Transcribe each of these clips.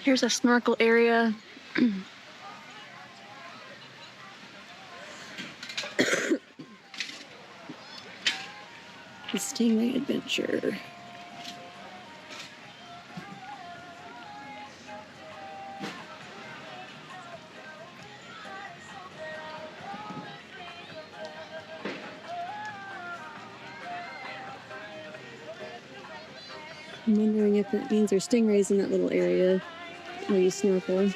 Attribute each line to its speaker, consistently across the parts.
Speaker 1: Here's a snorkel area. The Stingray Adventure. I'm wondering if it means there's stingrays in that little area where you snorkel.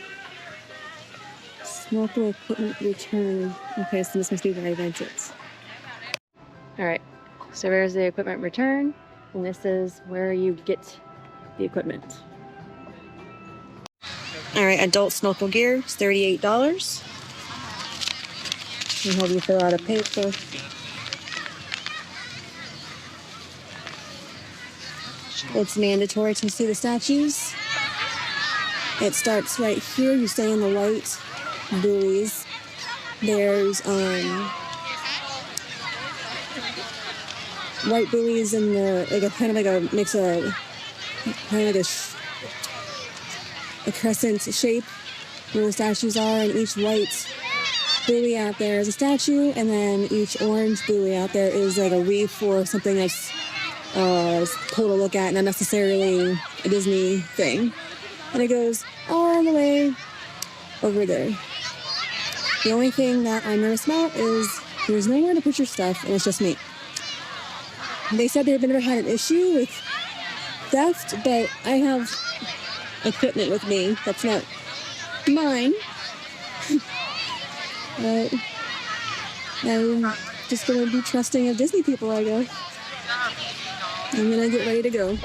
Speaker 1: Snorkel equipment return. Okay, so this must be where I rent it. Alright, so there's the equipment return, and this is where you get the equipment. Alright, adult snorkel gear is $38. We'll have you fill out a paper. It's mandatory to see the statues. It starts right here. You stay in the white buoys. There's white buoys in the like a kind of like a mix of kind of like a crescent shape where the statues are, and each white buoy out there is a statue, and then each orange buoy out there is like a reef or something that's cool to look at, not necessarily a Disney thing. And it goes all the way over there. The only thing that I'm nervous about is there's nowhere to put your stuff, and it's just me. They said they've never had an issue with theft, but I have equipment with me that's not mine. But I'm just gonna be trusting of Disney people, I guess. I'm gonna get ready to go.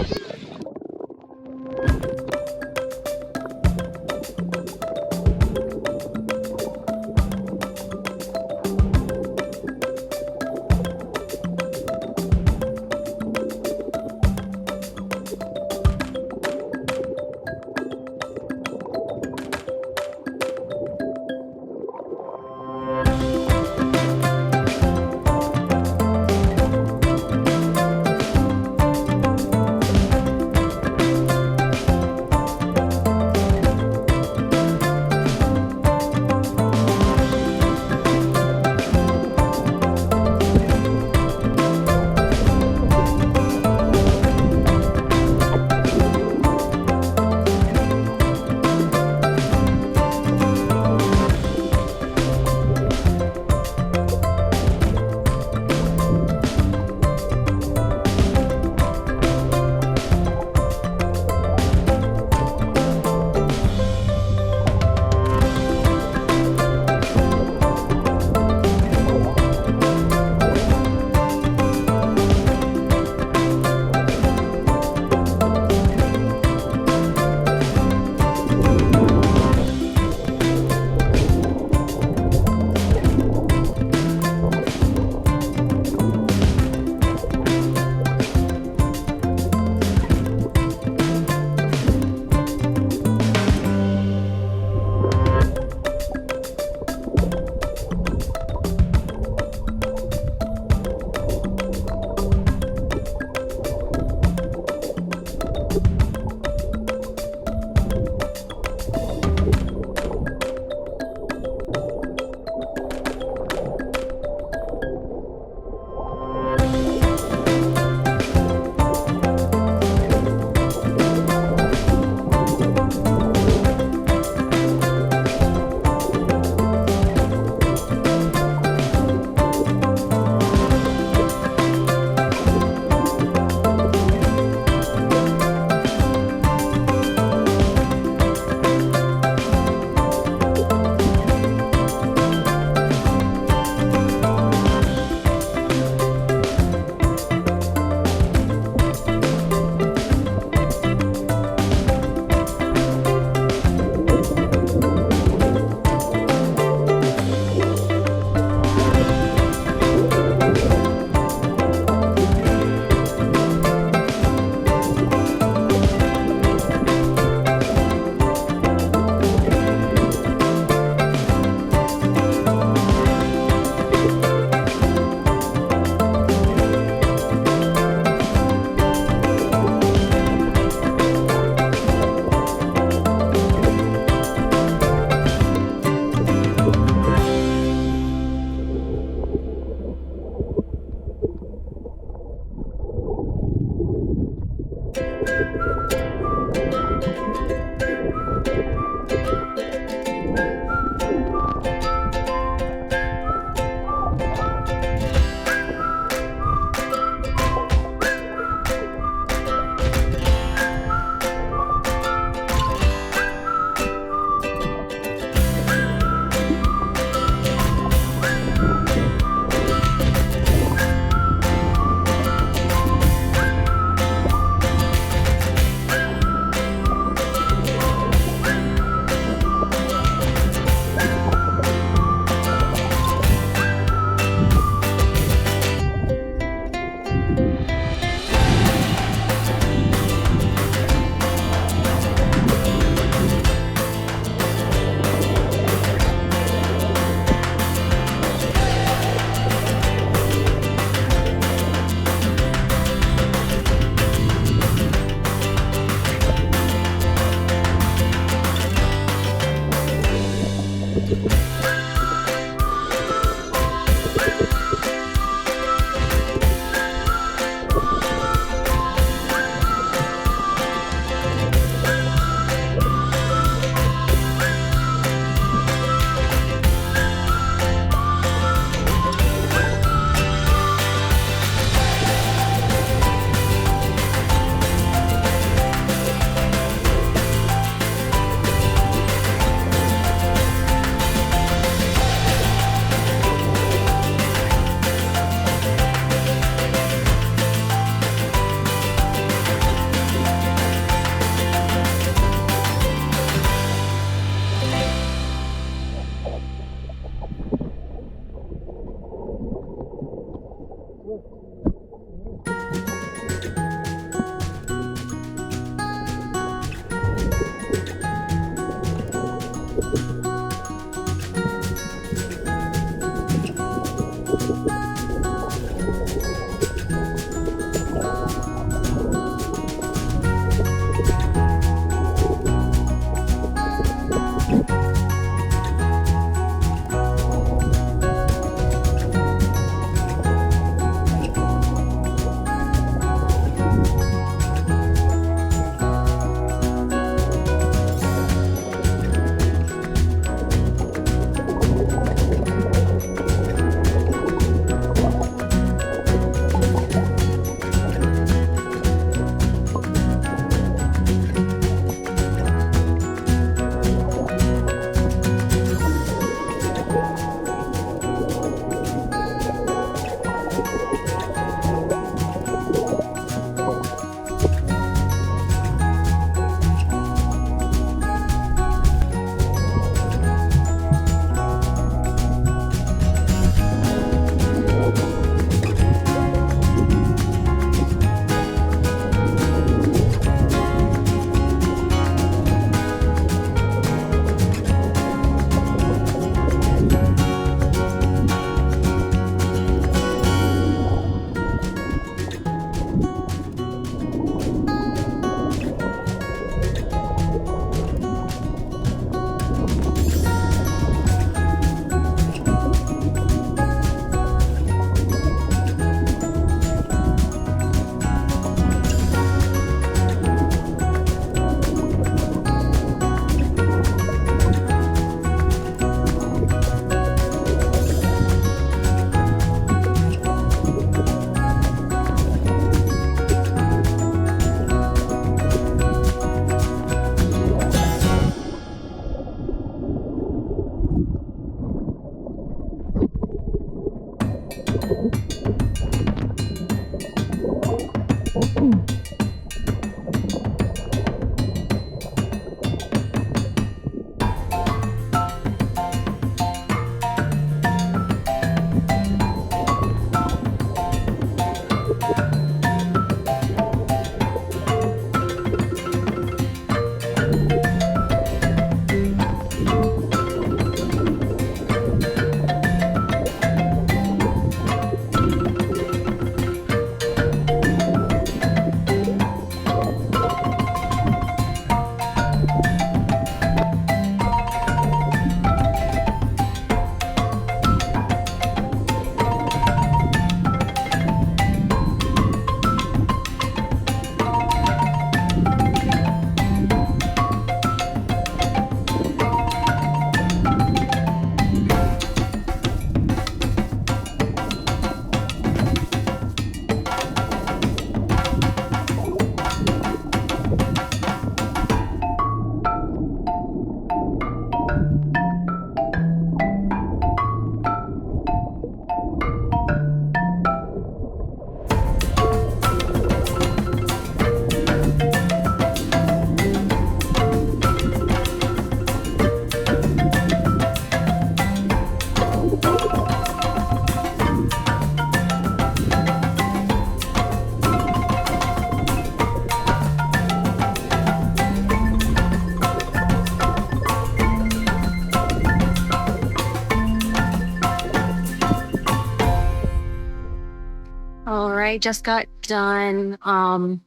Speaker 1: All right, just got done snorkeling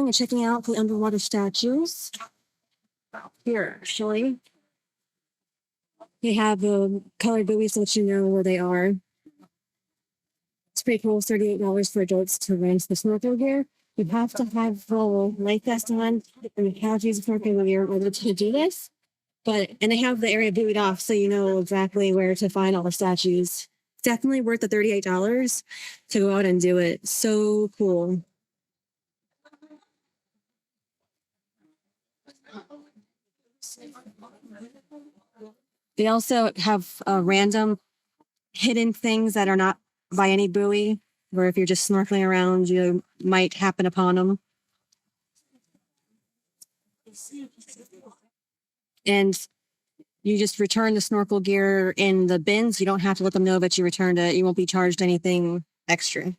Speaker 1: and checking out the underwater statues. Here, actually. They have colored buoys to let you know where they are. It's pretty cool. It's $38 for adults to rent the snorkel gear. You have to have full life vest on, and you have to use a snorkel gear in order to do this. And they have the area buoyed off, so you know exactly where to find all the statues. It's definitely worth the $38 to go out and do it. So cool. They also have random hidden things that are not by any buoy, where if you're just snorkeling around, you might happen upon them. And you just return the snorkel gear in the bins. You don't have to let them know that you returned it. You won't be charged anything extra.